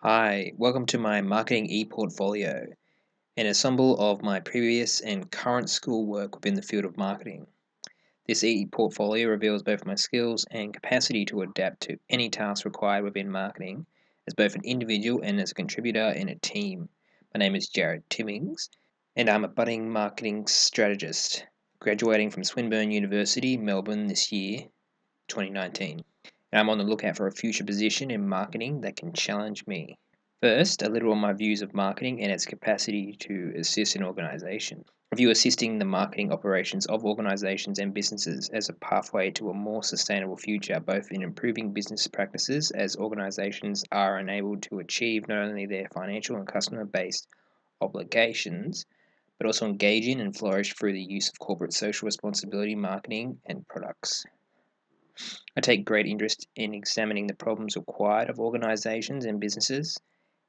Hi, welcome to my marketing ePortfolio, an ensemble of my previous and current schoolwork within the field of marketing. This ePortfolio reveals both my skills and capacity to adapt to any task required within marketing as both an individual and as a contributor in a team. My name is Jarrad Timmings, and I'm a budding marketing strategist, graduating from Swinburne University, Melbourne this year, 2019. And I'm on the lookout for a future position in marketing that can challenge me. First, a little on my views of marketing and its capacity to assist an organization. I view assisting the marketing operations of organizations and businesses as a pathway to a more sustainable future, both in improving business practices as organizations are enabled to achieve not only their financial and customer based obligations, but also engage in and flourish through the use of corporate social responsibility marketing and products. I take great interest in examining the problems required of organizations and businesses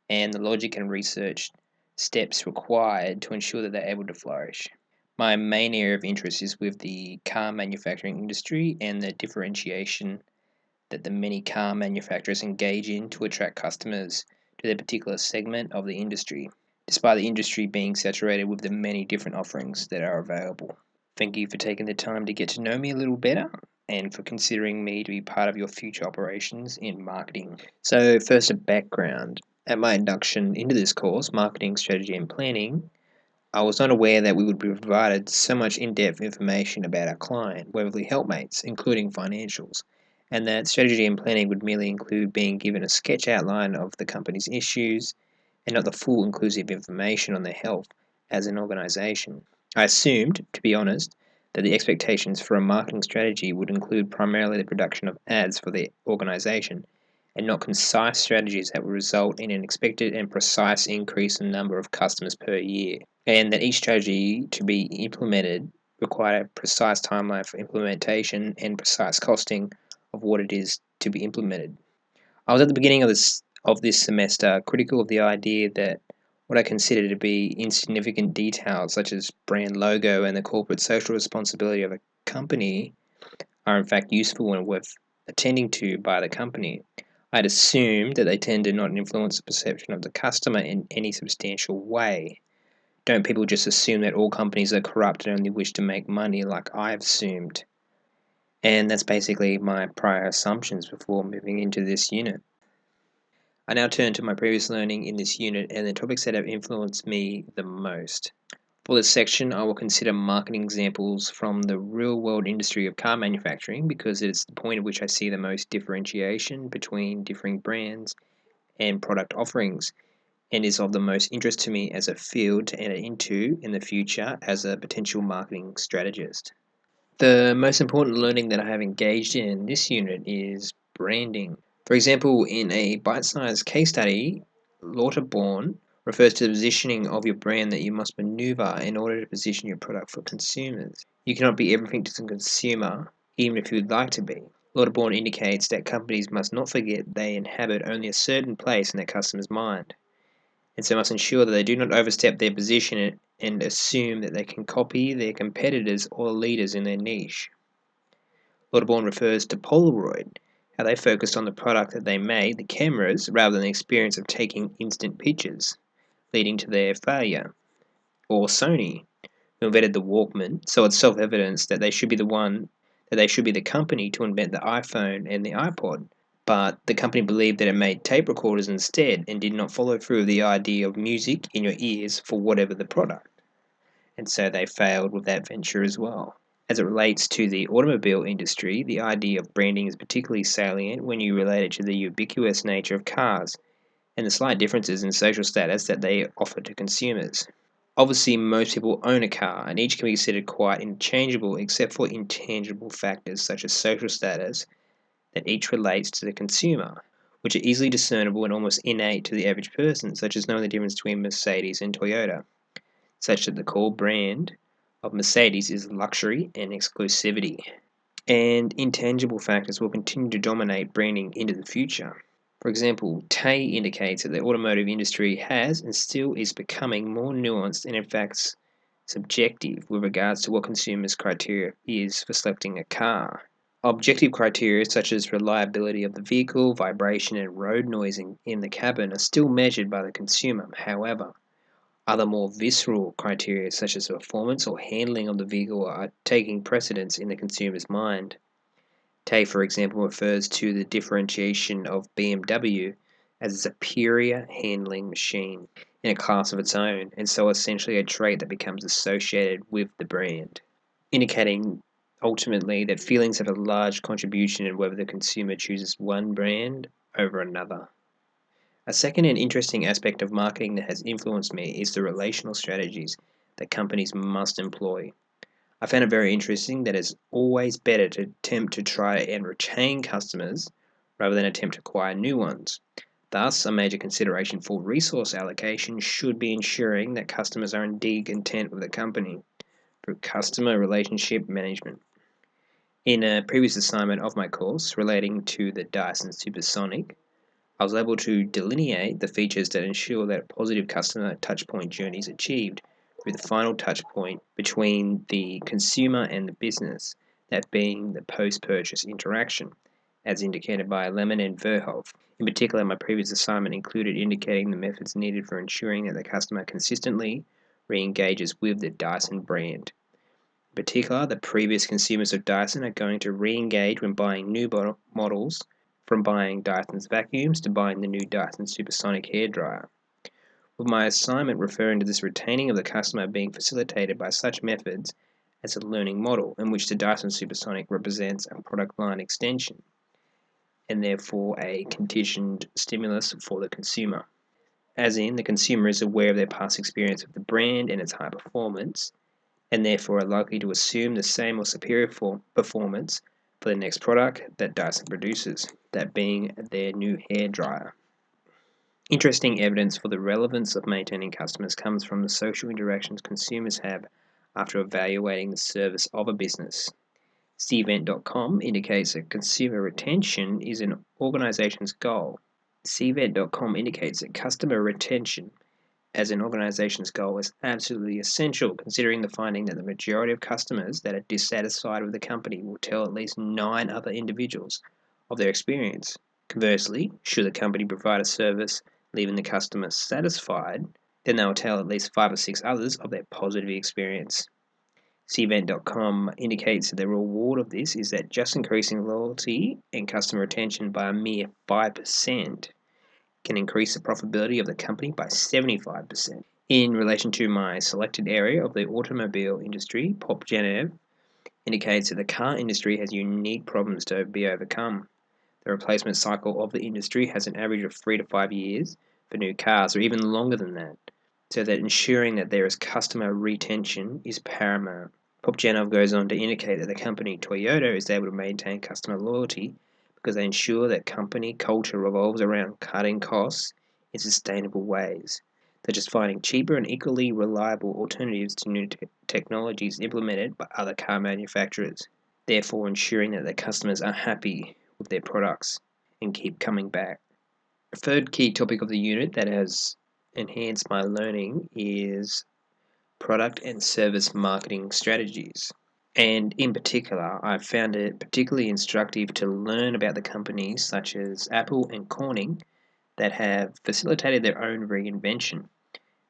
and the logic and research steps required to ensure that they're able to flourish. My main area of interest is with the car manufacturing industry and the differentiation that the many car manufacturers engage in to attract customers to their particular segment of the industry, despite the industry being saturated with the many different offerings that are available. Thank you for taking the time to get to know me a little better and for considering me to be part of your future operations in marketing. So, first, a background. At my induction into this course, Marketing Strategy and Planning, I was not aware that we would be provided so much in depth information about our client, Waverley Helpmates, including financials, and that strategy and planning would merely include being given a sketch outline of the company's issues and not the full inclusive information on their health as an organisation. I assumed, to be honest, that the expectations for a marketing strategy would include primarily the production of ads for the organisation and not concise strategies that would result in an expected and precise increase in number of customers per year, and that each strategy to be implemented required a precise timeline for implementation and precise costing of what it is to be implemented. I was at the beginning of this semester critical of the idea that what I consider to be insignificant details such as brand logo and the corporate social responsibility of a company are in fact useful and worth attending to by the company. I'd assumed that they tend to not influence the perception of the customer in any substantial way. Don't people just assume that all companies are corrupt and only wish to make money like I've assumed? And that's basically my prior assumptions before moving into this unit. I now turn to my previous learning in this unit and the topics that have influenced me the most. For this section, I will consider marketing examples from the real-world industry of car manufacturing because it is the point at which I see the most differentiation between differing brands and product offerings and is of the most interest to me as a field to enter into in the future as a potential marketing strategist. The most important learning that I have engaged in this unit is branding. For example, in a bite-sized case study, Lauterborn refers to the positioning of your brand that you must maneuver in order to position your product for consumers. You cannot be everything to the consumer, even if you would like to be. Lauterborn indicates that companies must not forget they inhabit only a certain place in their customer's mind, and so must ensure that they do not overstep their position and assume that they can copy their competitors or leaders in their niche. Lauterborn refers to Polaroid, how they focused on the product that they made, the cameras, rather than the experience of taking instant pictures, leading to their failure. Or Sony, who invented the Walkman, so it's self-evident that they should be the company to invent the iPhone and the iPod. But the company believed that it made tape recorders instead and did not follow through with the idea of music in your ears for whatever the product. And so they failed with that venture as well. As it relates to the automobile industry, the idea of branding is particularly salient when you relate it to the ubiquitous nature of cars and the slight differences in social status that they offer to consumers. Obviously, most people own a car, and each can be considered quite interchangeable except for intangible factors such as social status that each relates to the consumer, which are easily discernible and almost innate to the average person, such as knowing the difference between Mercedes and Toyota, such that the core brand of Mercedes is luxury and exclusivity. And intangible factors will continue to dominate branding into the future. For example, Tay indicates that the automotive industry has and still is becoming more nuanced and in fact subjective with regards to what consumers' criteria is for selecting a car. Objective criteria such as reliability of the vehicle, vibration, and road noise in the cabin are still measured by the consumer. However, other more visceral criteria such as performance or handling of the vehicle are taking precedence in the consumer's mind. TAE, for example, refers to the differentiation of BMW as a superior handling machine in a class of its own, and so essentially a trait that becomes associated with the brand, indicating ultimately that feelings have a large contribution in whether the consumer chooses one brand over another. A second and interesting aspect of marketing that has influenced me is the relational strategies that companies must employ. I found it very interesting that it's always better to attempt to try and retain customers rather than attempt to acquire new ones. Thus, a major consideration for resource allocation should be ensuring that customers are indeed content with the company through customer relationship management. In a previous assignment of my course relating to the Dyson Supersonic, I was able to delineate the features that ensure that a positive customer touchpoint journey is achieved through the final touchpoint between the consumer and the business, that being the post-purchase interaction, as indicated by Lemon and Verhoeven. In particular, my previous assignment included indicating the methods needed for ensuring that the customer consistently re-engages with the Dyson brand. In particular, the previous consumers of Dyson are going to re-engage when buying new models, from buying Dyson's vacuums to buying the new Dyson Supersonic hairdryer. With my assignment referring to this retaining of the customer being facilitated by such methods as a learning model, in which the Dyson Supersonic represents a product line extension and therefore a conditioned stimulus for the consumer. As in, the consumer is aware of their past experience with the brand and its high performance, and therefore are likely to assume the same or superior performance for the next product that Dyson produces, that being their new hairdryer. Interesting evidence for the relevance of maintaining customers comes from the social interactions consumers have after evaluating the service of a business. Cvent.com indicates that consumer retention is an organization's goal. Cvent.com indicates that customer retention as an organization's goal is absolutely essential, considering the finding that the majority of customers that are dissatisfied with the company will tell at least 9 other individuals of their experience. Conversely, should the company provide a service leaving the customer satisfied, then they will tell at least 5 or 6 others of their positive experience. Cvent.com indicates that the reward of this is that just increasing loyalty and customer retention by a mere 5% can increase the profitability of the company by 75%. In relation to my selected area of the automobile industry, PopGenev indicates that the car industry has unique problems to be overcome. The replacement cycle of the industry has an average of 3 to 5 years for new cars, or even longer than that, so that ensuring that there is customer retention is paramount. PopGenev goes on to indicate that the company Toyota is able to maintain customer loyalty because they ensure that company culture revolves around cutting costs in sustainable ways, such as finding cheaper and equally reliable alternatives to new technologies implemented by other car manufacturers, therefore ensuring that their customers are happy with their products and keep coming back. A third key topic of the unit that has enhanced my learning is product and service marketing strategies. And in particular, I found it particularly instructive to learn about the companies such as Apple and Corning that have facilitated their own reinvention,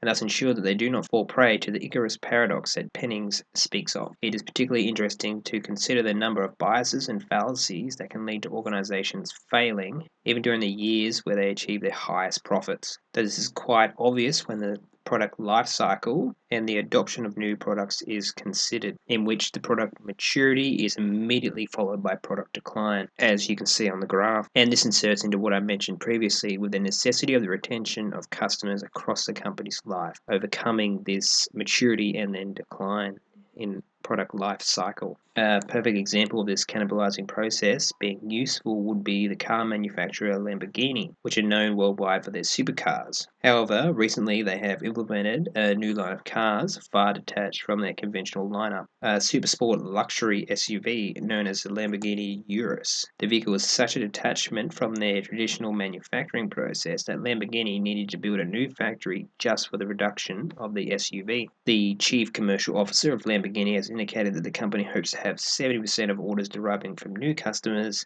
and thus ensure that they do not fall prey to the Icarus paradox that Timmings speaks of. It is particularly interesting to consider the number of biases and fallacies that can lead to organizations failing, even during the years where they achieve their highest profits. This is quite obvious when the product life cycle and the adoption of new products is considered, in which the product maturity is immediately followed by product decline, as you can see on the graph. And this inserts into what I mentioned previously with the necessity of the retention of customers across the company's life, overcoming this maturity and then decline in product life cycle. A perfect example of this cannibalizing process being useful would be the car manufacturer Lamborghini, which are known worldwide for their supercars. However, recently they have implemented a new line of cars far detached from their conventional lineup, a supersport luxury SUV known as the Lamborghini Urus. The vehicle is such a detachment from their traditional manufacturing process that Lamborghini needed to build a new factory just for the reduction of the SUV. The chief commercial officer of Lamborghini has indicated that the company hopes to have 70% of orders deriving from new customers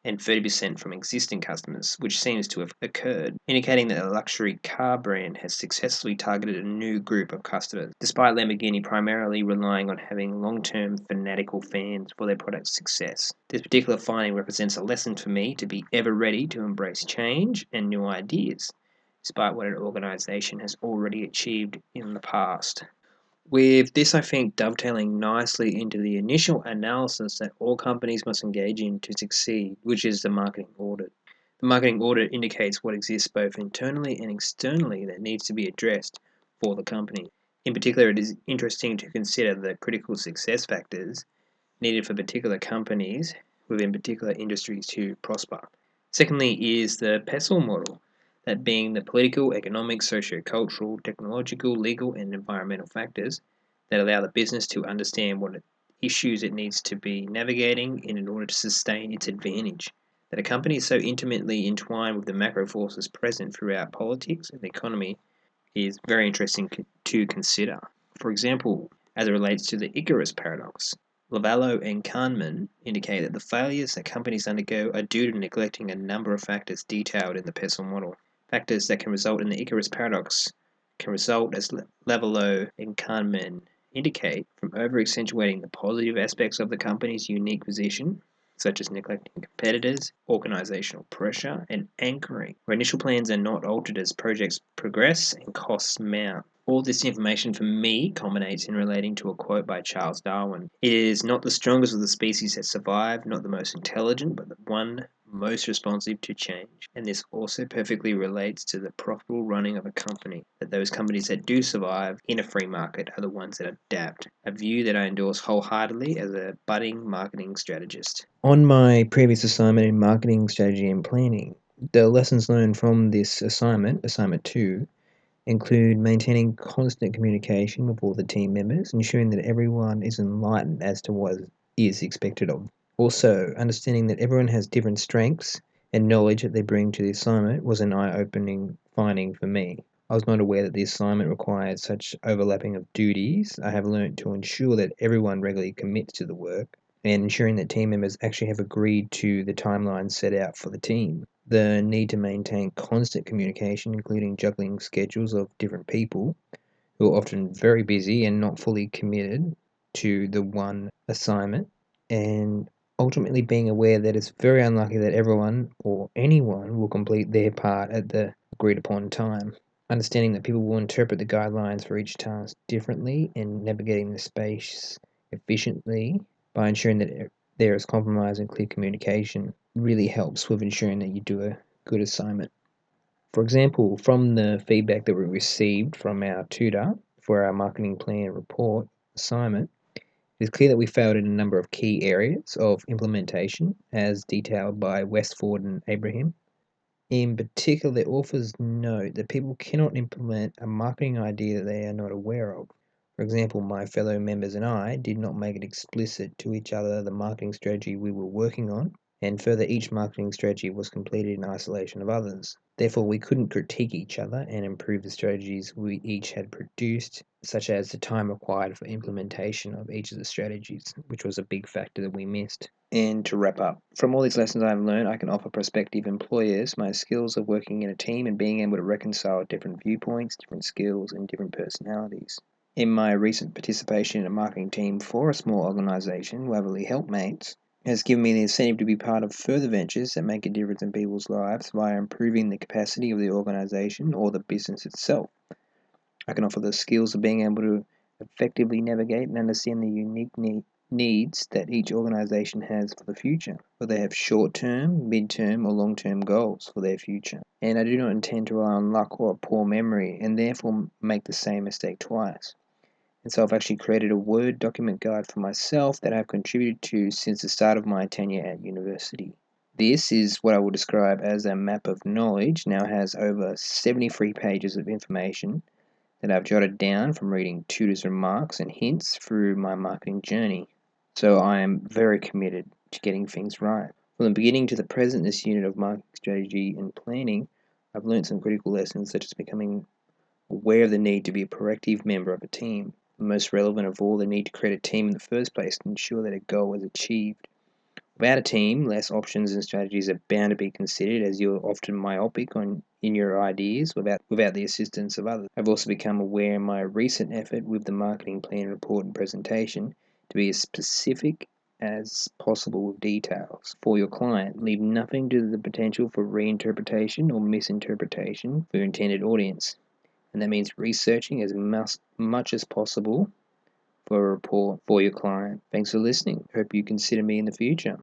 and 30% from existing customers, which seems to have occurred, indicating that a luxury car brand has successfully targeted a new group of customers, despite Lamborghini primarily relying on having long-term fanatical fans for their product's success. This particular finding represents a lesson for me to be ever ready to embrace change and new ideas, despite what an organization has already achieved in the past. With this, I think, dovetailing nicely into the initial analysis that all companies must engage in to succeed, which is the marketing audit. The marketing audit indicates what exists both internally and externally that needs to be addressed for the company. In particular, it is interesting to consider the critical success factors needed for particular companies within particular industries to prosper. Secondly, is the PESTLE model, that being the political, economic, socio-cultural, technological, legal, and environmental factors that allow the business to understand what issues it needs to be navigating in order to sustain its advantage. That a company is so intimately entwined with the macro forces present throughout politics and the economy is very interesting to consider. For example, as it relates to the Icarus paradox, Lavallo and Kahneman indicate that the failures that companies undergo are due to neglecting a number of factors detailed in the PESTLE model. Factors that can result in the Icarus paradox can result, as Lavallo and Kahneman indicate, from over-accentuating the positive aspects of the company's unique position, such as neglecting competitors, organizational pressure, and anchoring, where initial plans are not altered as projects progress and costs mount. All this information for me culminates in relating to a quote by Charles Darwin. It is not the strongest of the species that survive, not the most intelligent, but the one most responsive to change. And this also perfectly relates to the profitable running of a company, that those companies that do survive in a free market are the ones that adapt, a view that I endorse wholeheartedly as a budding marketing strategist. On my previous assignment in marketing strategy and planning, the lessons learned from this assignment, assignment 2, include maintaining constant communication with all the team members, ensuring that everyone is enlightened as to what is expected of them. Also, understanding that everyone has different strengths and knowledge that they bring to the assignment was an eye-opening finding for me. I was not aware that the assignment required such overlapping of duties. I have learnt to ensure that everyone regularly commits to the work and ensuring that team members actually have agreed to the timeline set out for the team. The need to maintain constant communication, including juggling schedules of different people who are often very busy and not fully committed to the one assignment, and ultimately being aware that it's very unlikely that everyone or anyone will complete their part at the agreed upon time. Understanding that people will interpret the guidelines for each task differently and navigating the space efficiently by ensuring that there is compromise and clear communication really helps with ensuring that you do a good assignment. For example, from the feedback that we received from our tutor for our marketing plan report assignment, it is clear that we failed in a number of key areas of implementation, as detailed by Westford and Abraham. In particular, the authors note that people cannot implement a marketing idea that they are not aware of. For example, my fellow members and I did not make it explicit to each other the marketing strategy we were working on, and further, each marketing strategy was completed in isolation of others. Therefore, we couldn't critique each other and improve the strategies we each had produced, such as the time required for implementation of each of the strategies, which was a big factor that we missed. And to wrap up, from all these lessons I've learned, I can offer prospective employers my skills of working in a team and being able to reconcile different viewpoints, different skills, and different personalities. In my recent participation in a marketing team for a small organisation, Waverley Helpmates, has given me the incentive to be part of further ventures that make a difference in people's lives via improving the capacity of the organisation or the business itself. I can offer the skills of being able to effectively navigate and understand the unique needs that each organisation has for the future, whether they have short-term, mid-term or long-term goals for their future. And I do not intend to rely on luck or a poor memory and therefore make the same mistake twice. And so I've actually created a Word document guide for myself that I've contributed to since the start of my tenure at university. This is what I would describe as a map of knowledge, now has over 73 pages of information that I've jotted down from reading tutors' remarks and hints through my marketing journey. So I am very committed to getting things right. From the beginning to the present, this unit of marketing strategy and planning, I've learned some critical lessons such as becoming aware of the need to be a proactive member of a team, Most relevant of all, the need to create a team in the first place to ensure that a goal is achieved. Without a team, less options and strategies are bound to be considered, as you're often myopic in your ideas without the assistance of others. I've also become aware in my recent effort with the marketing plan report and presentation to be as specific as possible with details for your client. Leave nothing to the potential for reinterpretation or misinterpretation for your intended audience. And that means researching as much as possible for a report for your client. Thanks for listening. Hope you consider me in the future.